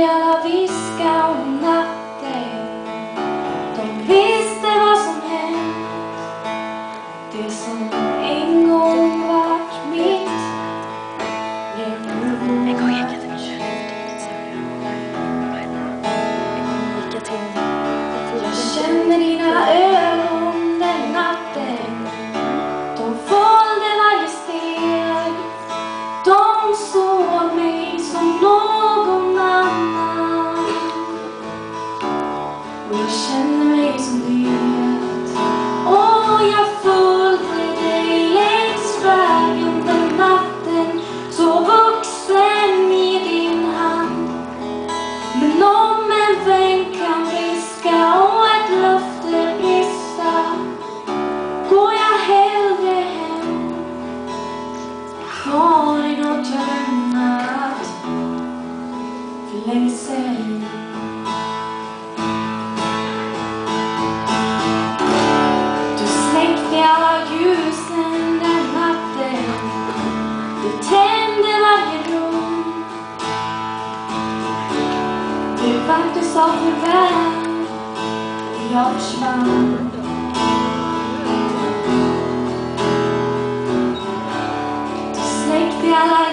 hörde alla viska om natten. De visste vad som hänt. Det som en gång vart mitt blev jag känner dina ögon den natten. De följde varje steg. De såg mig som någon annan. Och jag känner mig som det. Och jag följde dig längs vägen den natten. Så vuxen i din hand. Men om en vän kan viska och ett löfte brista, går jag hellre hem. Har ni något jag lämnat för länge sedan? Du släckte alla ljusen den natten. Du tände varje rum. Det var du sa farväl och jag försvann. Du släckte alla